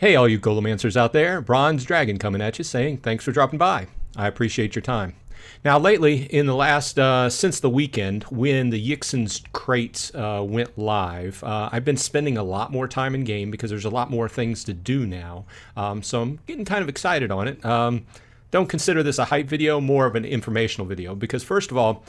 Hey, all you Golemancers out there, Bronze Dragon coming at you saying thanks for dropping by. I appreciate your time. Now, lately, in the last, since the weekend, when the Viaxgg crates went live, I've been spending a lot more time in game because there's a lot more things to do now. So I'm getting kind of excited on it. Don't consider this a hype video, more of an informational video, because first of all,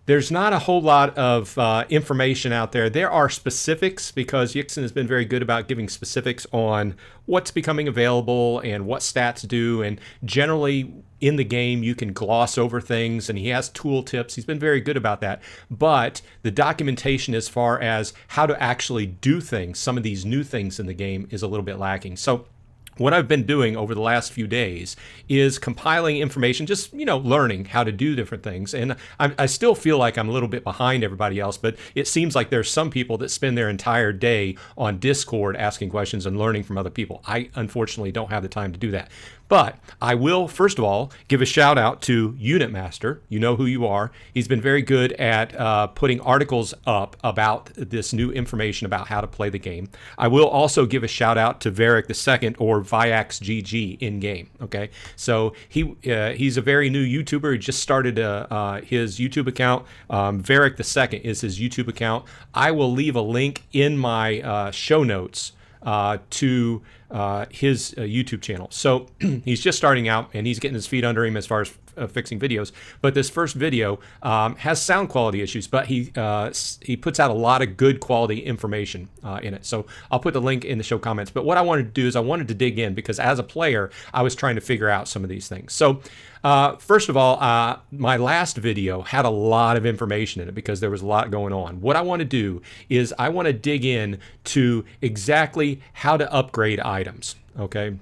there's not a whole lot of information out there. There are specifics because Viaxgg has been very good about giving specifics on what's becoming available and what stats do. And generally in the game, you can gloss over things, and he has tool tips. He's been very good about that. But the documentation as far as how to actually do things, some of these new things in the game, is a little bit lacking. So what I've been doing over the last few days is compiling information, just, learning how to do different things. And I still feel like I'm a little bit behind everybody else, but it seems like there's some people that spend their entire day on Discord asking questions and learning from other people. I unfortunately don't have the time to do that. But I will, first of all, give a shout out to Unitmaster. You know who you are. He's been very good at putting articles up about this new information about how to play the game. I will also give a shout out to Veric II, or Viaxgg in game. Okay, so he's a very new YouTuber. He just started his YouTube account. Veric II is his YouTube account. I will leave a link in my show notes to his YouTube channel. So he's just starting out and he's getting his feet under him as far as fixing videos. But this first video has sound quality issues, but he puts out a lot of good quality information in it. So I'll put the link in the show comments. But what I wanted to do is I wanted to dig in because as a player, I was trying to figure out some of these things. So first of all, my last video had a lot of information in it because there was a lot going on. What I want to do is I want to dig in to exactly how to upgrade items. Okay.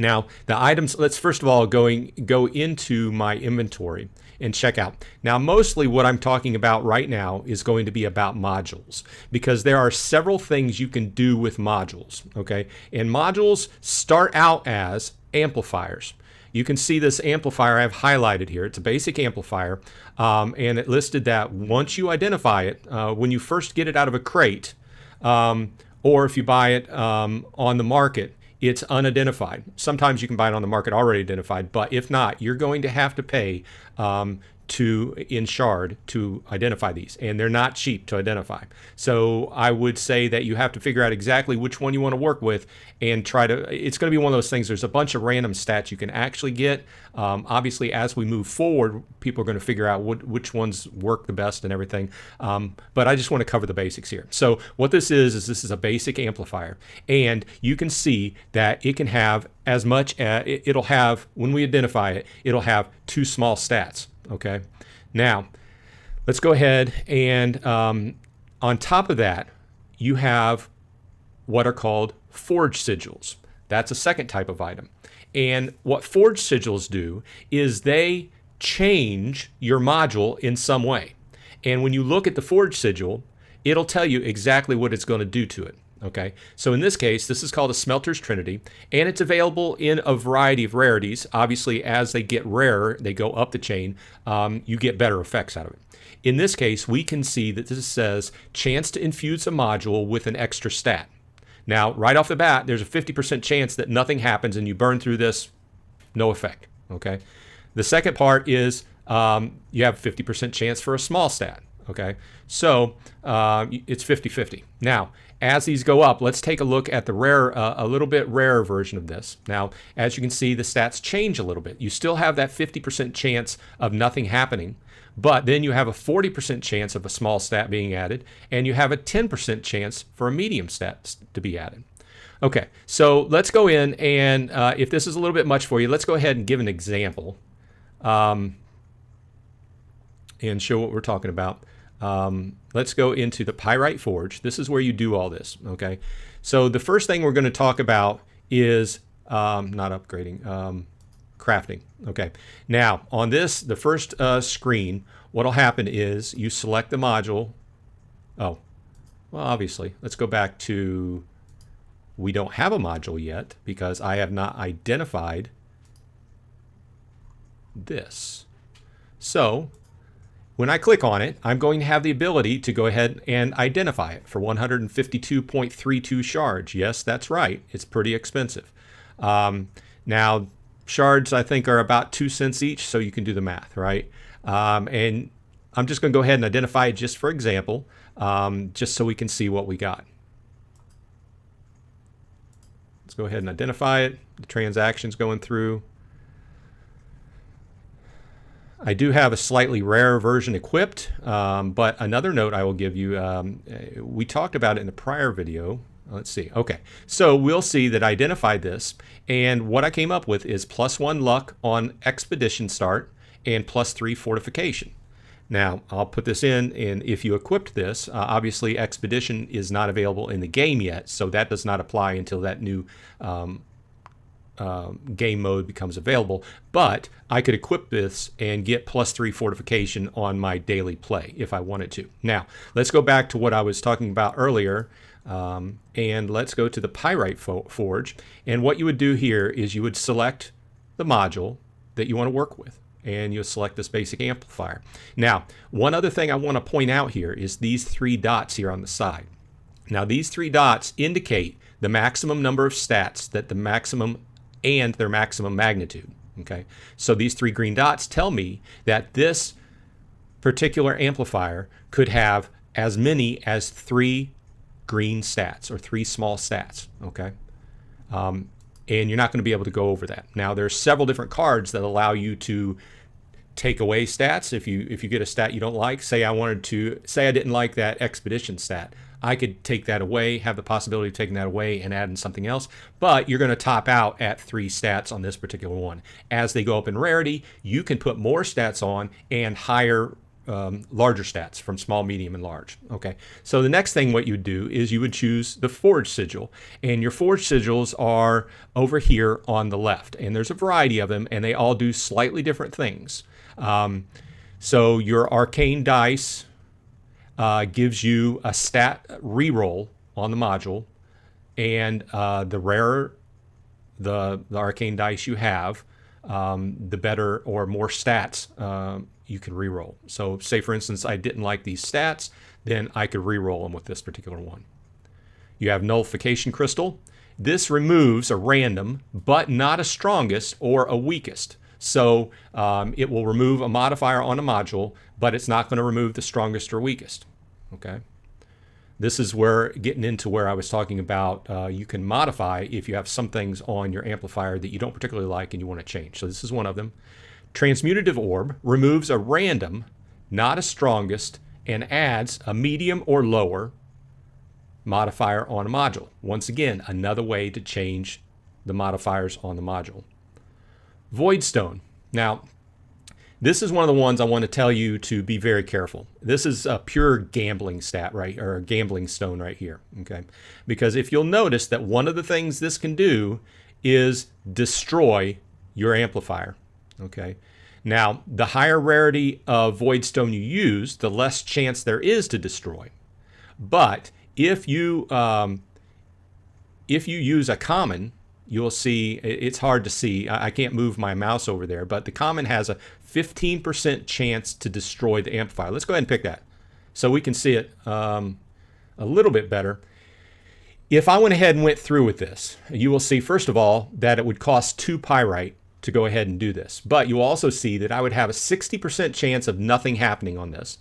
Now, the items, let's first of all go into my inventory and check out. Now, mostly what I'm talking about right now is going to be about modules because there are several things you can do with modules, okay? And modules start out as amplifiers. You can see this amplifier I've highlighted here. It's a basic amplifier, and it listed that once you identify it, when you first get it out of a crate, or if you buy it on the market, it's unidentified. Sometimes you can buy it on the market already identified, but if not, you're going to have to pay in shard to identify these, and they're not cheap to identify. So I would say that you have to figure out exactly which one you want to work with and try to, it's going to be one of those things, there's a bunch of random stats you can actually get. Obviously, as we move forward, people are going to figure out which ones work the best and everything. But I just want to cover the basics here. So what this is this is a basic amplifier, and you can see that it can have as much as, it'll have, when we identify it, it'll have 2 small stats. Okay, now let's go ahead and on top of that, you have what are called forge sigils. That's a second type of item. And what forge sigils do is they change your module in some way. And when you look at the forge sigil, it'll tell you exactly what it's going to do to it. Okay, so in this case, this is called a Smelter's Trinity, and it's available in a variety of rarities. Obviously, as they get rarer, they go up the chain, you get better effects out of it. In this case, we can see that this says chance to infuse a module with an extra stat. Now, right off the bat, there's a 50% chance that nothing happens and you burn through this, no effect. Okay, the second part is you have 50% chance for a small stat. Okay, so it's 50-50. Now, as these go up, let's take a look at the rare, a little bit rarer version of this. Now, as you can see, the stats change a little bit. You still have that 50% chance of nothing happening, but then you have a 40% chance of a small stat being added, and you have a 10% chance for a medium stat to be added. Okay, so let's go in, and if this is a little bit much for you, let's go ahead and give an example and show what we're talking about. Let's go into the Pyrite Forge. This is where you do all this, okay? So the first thing we're going to talk about is not upgrading, crafting, okay? Now, on this, the first screen, what will happen is you select the module. Oh, well, obviously, let's go back to, we don't have a module yet because I have not identified this. So when I click on it, I'm going to have the ability to go ahead and identify it for 152.32 shards. Yes, that's right. It's pretty expensive. Now, shards, I think, are about 2 cents each, so you can do the math, right? And I'm just going to go ahead and identify it just for example, just so we can see what we got. Let's go ahead and identify it. The transaction's going through. I do have a slightly rarer version equipped, but another note I will give you, we talked about it in the prior video. Let's see. Okay, so we'll see that I identified this, and what I came up with is +1 luck on expedition start and +3 fortification. Now, I'll put this in, and if you equipped this, obviously expedition is not available in the game yet, so that does not apply until that new game mode becomes available. But I could equip this and get +3 fortification on my daily play if I wanted to. Now, let's go back to what I was talking about earlier, and let's go to the Pyrite Forge. And what you would do here is you would select the module that you want to work with, and you'll select this basic amplifier. Now, one other thing I want to point out here is these 3 dots here on the side. Now, these 3 dots indicate the maximum number of stats that the maximum and their maximum magnitude. Okay, so these 3 green dots tell me that this particular amplifier could have as many as 3 green stats or 3 small stats. Okay, and you're not going to be able to go over that. Now, there's several different cards that allow you to take away stats. If you get a stat you don't like, say I didn't like that expedition stat, I could take that away, have the possibility of taking that away and adding something else, but you're going to top out at 3 stats on this particular one. As they go up in rarity, you can put more stats on and higher, larger stats from small, medium, and large. Okay, so the next thing what you would do is you would choose the Forge Sigil, and your Forge Sigils are over here on the left, and there's a variety of them, and they all do slightly different things. So your Arcane Dice gives you a stat reroll on the module, and the rarer the Arcane Dice you have, the better or more stats you can reroll. So say for instance I didn't like these stats, then I could reroll them with this particular one. You have Nullification Crystal. This removes a random but not a strongest or a weakest. So it will remove a modifier on a module, but it's not going to remove the strongest or weakest. Okay, this is where getting into where I was talking about you can modify if you have some things on your amplifier that you don't particularly like and you want to change. So this is one of them. Transmutative Orb removes a random, not a strongest, and adds a medium or lower modifier on a module. Once again, another way to change the modifiers on the module. Voidstone. Now, this is one of the ones I want to tell you to be very careful. This is a pure gambling stat, right, or a gambling stone right here, okay? Because if you'll notice that one of the things this can do is destroy your amplifier, okay? Now, the higher rarity of Voidstone you use, the less chance there is to destroy. But if you use a common, you'll see, it's hard to see, I can't move my mouse over there, but the common has a 15% chance to destroy the amplifier. Let's go ahead and pick that so we can see it a little bit better. If I went ahead and went through with this, you will see, first of all, that it would cost 2 pyrite to go ahead and do this. But you will also see that I would have a 60% chance of nothing happening on this.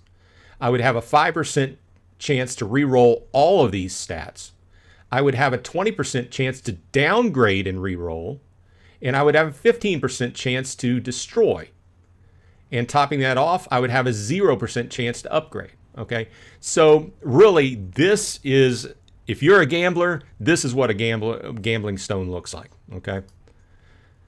I would have a 5% chance to reroll all of these stats. I would have a 20% chance to downgrade and reroll, and I would have a 15% chance to destroy. And topping that off, I would have a 0% chance to upgrade. Okay, so really, this is, if you're a gambler, this is what a gambling stone looks like. Okay,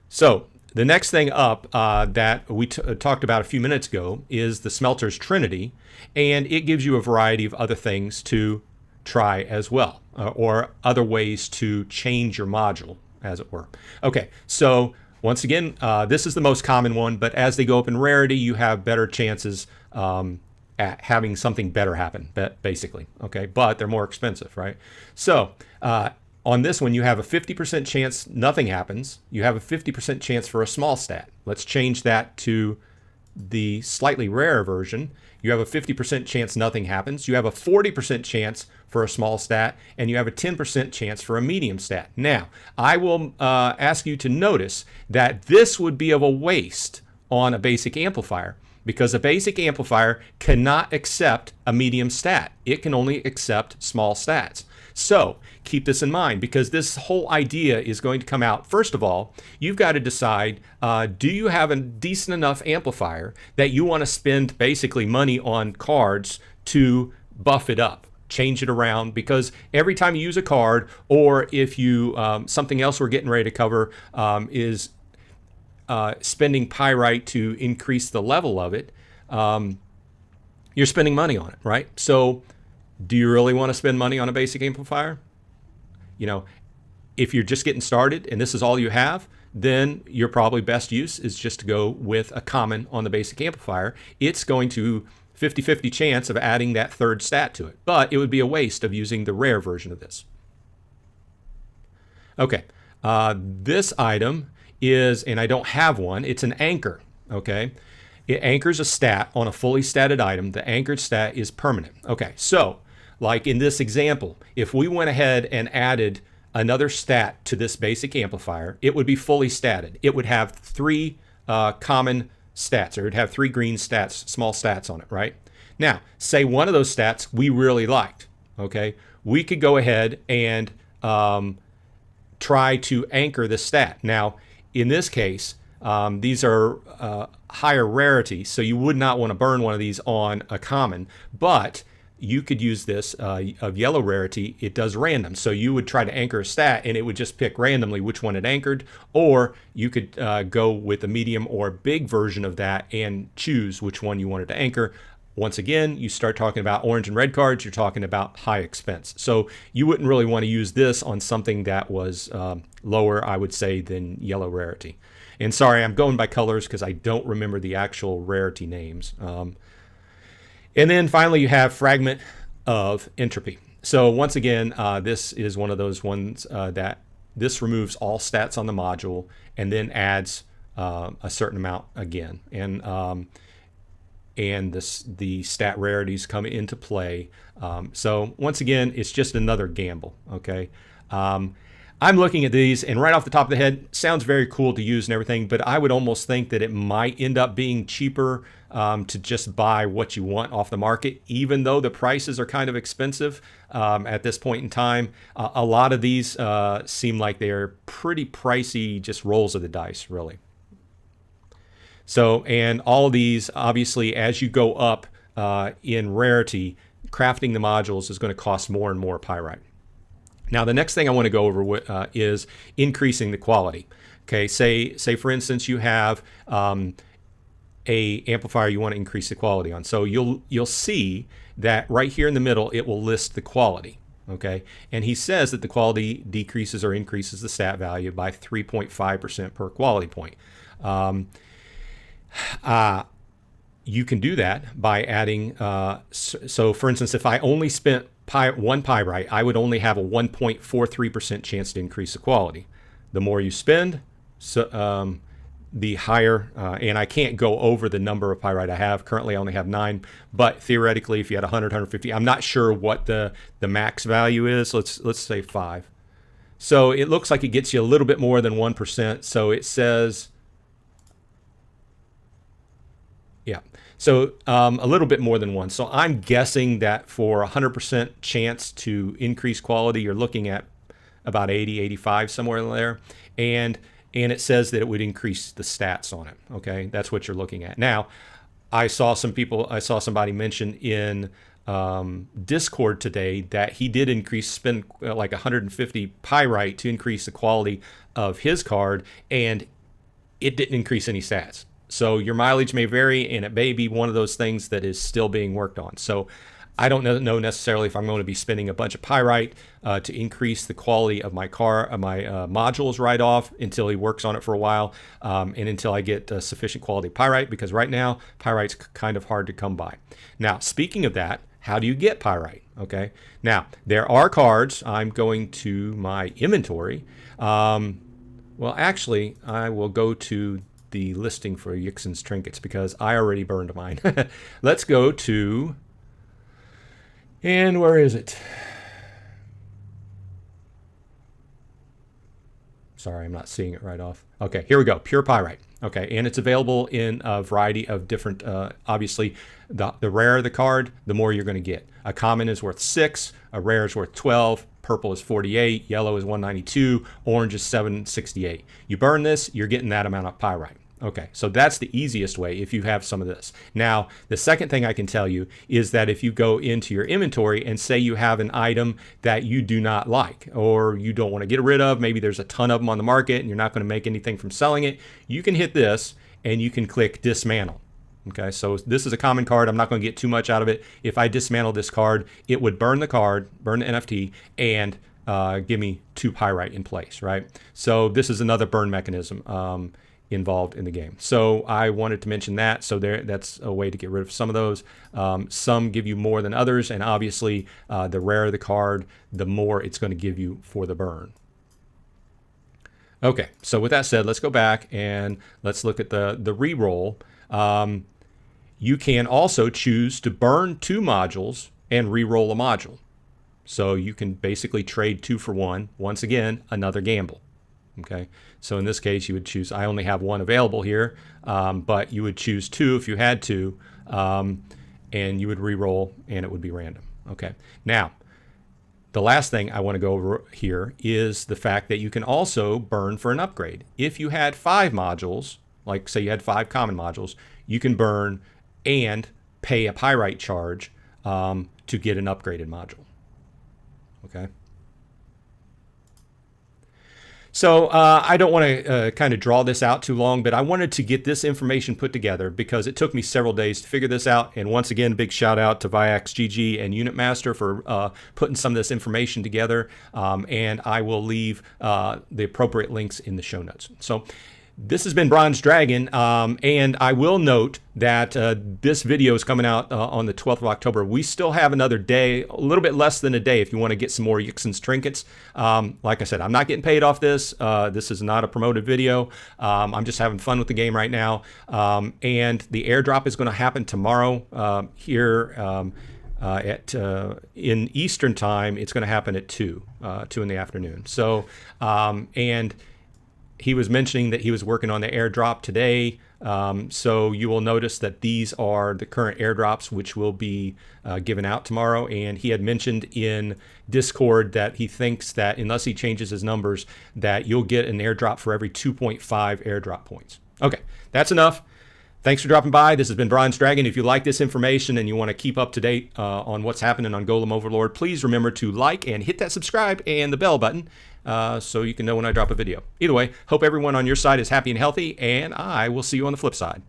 so the next thing up that we talked about a few minutes ago is the Smelter's Trinity, and it gives you a variety of other things to try as well, or other ways to change your module, as it were. Okay, so once again, this is the most common one, but as they go up in rarity, you have better chances at having something better happen, basically. Okay, but they're more expensive, right? So on this one, you have a 50% chance nothing happens. You have a 50% chance for a small stat. Let's change that to the slightly rarer version, you have a 50% chance nothing happens. You have a 40% chance for a small stat, and you have a 10% chance for a medium stat. Now, I will ask you to notice that this would be of a waste on a basic amplifier, because a basic amplifier cannot accept a medium stat. It can only accept small stats. So keep this in mind, because this whole idea is going to come out. First of all, you've got to decide, do you have a decent enough amplifier that you want to spend basically money on cards to buff it up, change it around? Because every time you use a card, or if you, something else we're getting ready to cover is spending pyrite to increase the level of it, you're spending money on it, right? So do you really want to spend money on a basic amplifier? You know, if you're just getting started and this is all you have, then your probably best use is just to go with a common on the basic amplifier. It's going to 50-50 chance of adding that third stat to it, but it would be a waste of using the rare version of this. Okay, this item is, and I don't have one, it's an anchor, okay? It anchors a stat on a fully statted item. The anchored stat is permanent. Okay, so like in this example, if we went ahead and added another stat to this basic amplifier, it would be fully statted. It would have 3 common stats, or it would have 3 green stats, small stats on it, right? Now, say one of those stats we really liked, okay? We could go ahead and try to anchor the stat. Now, in this case, these are higher rarity, so you would not want to burn one of these on a common, but you could use this of yellow rarity. It does random, so you would try to anchor a stat and it would just pick randomly which one it anchored, or you could go with a medium or big version of that and choose which one you wanted to anchor. Once again, you start talking about orange and red cards, you're talking about high expense. So you wouldn't really want to use this on something that was lower, I would say, than yellow rarity. And sorry, I'm going by colors because I don't remember the actual rarity names. And then finally, you have fragment of entropy. So once again, this is one of those ones that this removes all stats on the module and then adds a certain amount again. And the stat rarities come into play. So once again, it's just another gamble, okay? I'm looking at these, and right off the top of the head, sounds very cool to use and everything, but I would almost think that it might end up being cheaper to just buy what you want off the market, even though the prices are kind of expensive at this point in time. A lot of these seem like they're pretty pricey, just rolls of the dice, really. So, and all of these, obviously, as you go up in rarity, crafting the modules is going to cost more and more pyrite. Now, the next thing I want to go over with, is increasing the quality. Okay, say for instance you have a amplifier you want to increase the quality on. So you'll see that right here in the middle it will list the quality. Okay, and he says that the quality decreases or increases the stat value by 3.5% per quality point. You can do that by adding. So for instance, if I only spent 1 pyrite, I would only have a 1.43% chance to increase the quality. The more you spend, so the higher, and I can't go over the number of pyrite I have. Currently, I only have 9, but theoretically, if you had 100, 150, I'm not sure what the max value is. Let's say 5. So it looks like it gets you a little bit more than 1%. So it says, yeah. So a little bit more than 1. So I'm guessing that for 100% chance to increase quality, you're looking at about 80, 85, somewhere in there. And it says that it would increase the stats on it. Okay, that's what you're looking at. Now, I saw somebody mention in Discord today that he did spend like 150 pyrite to increase the quality of his card, and it didn't increase any stats. So your mileage may vary, and it may be one of those things that is still being worked on. So I don't know necessarily if I'm going to be spending a bunch of pyrite to increase the quality of my modules right off until he works on it for a while, and until I get sufficient quality pyrite, because right now pyrite's kind of hard to come by. Now, speaking of that, how do you get pyrite? Okay, now there are cards. I'm going to my inventory. Well, actually, I will go to the listing for Yixen's trinkets because I already burned mine. Let's go to, and where is it? Sorry, I'm not seeing it right off. Okay, here we go. Pure Pyrite. Okay, and it's available in a variety of different, obviously, the rarer the card, the more you're going to get. A common is worth 6, a rare is worth 12, purple is 48, yellow is 192, orange is 768. You burn this, you're getting that amount of pyrite. Okay, so that's the easiest way if you have some of this. Now, the second thing I can tell you is that if you go into your inventory and say you have an item that you do not like or you don't want to get rid of, maybe there's a ton of them on the market and you're not going to make anything from selling it, you can hit this and you can click dismantle. Okay, so this is a common card. I'm not going to get too much out of it. If I dismantle this card, it would burn the card, burn the NFT, and give me 2 pyrite in place, right? So this is another burn mechanism involved in the game. So I wanted to mention that. So that's a way to get rid of some of those. Some give you more than others, and obviously the rarer the card, the more it's going to give you for the burn. Okay, so with that said, let's go back and let's look at the reroll. You can also choose to burn 2 modules and reroll a module. So you can basically trade 2 for 1. Once again, another gamble. Okay, so in this case, you would choose, I only have 1 available here, but you would choose 2 if you had to, and you would re-roll and it would be random. Okay, now, the last thing I want to go over here is the fact that you can also burn for an upgrade. If you had 5 modules, like say you had 5 common modules, you can burn and pay a pyrite charge to get an upgraded module. Okay. So I don't want to kind of draw this out too long, but I wanted to get this information put together because it took me several days to figure this out. And once again, big shout out to Viaxgg and Unitmaster for putting some of this information together. And I will leave the appropriate links in the show notes. So this has been Bronze Dragon, and I will note that this video is coming out on the 12th of October. We still have another day, a little bit less than a day, if you want to get some more Yixen's trinkets. Like I said, I'm not getting paid off this. This is not a promoted video. I'm just having fun with the game right now. And the airdrop is going to happen tomorrow here in Eastern time. It's going to happen at 2 in the afternoon. So, and he was mentioning that he was working on the airdrop today. So you will notice that these are the current airdrops, which will be given out tomorrow. And he had mentioned in Discord that he thinks that unless he changes his numbers, that you'll get an airdrop for every 2.5 airdrop points. Okay, that's enough. Thanks for dropping by. This has been Bronze Dragon. If you like this information and you want to keep up to date on what's happening on Golem Overlord, please remember to like and hit that subscribe and the bell button so you can know when I drop a video. Either way, hope everyone on your side is happy and healthy, and I will see you on the flip side.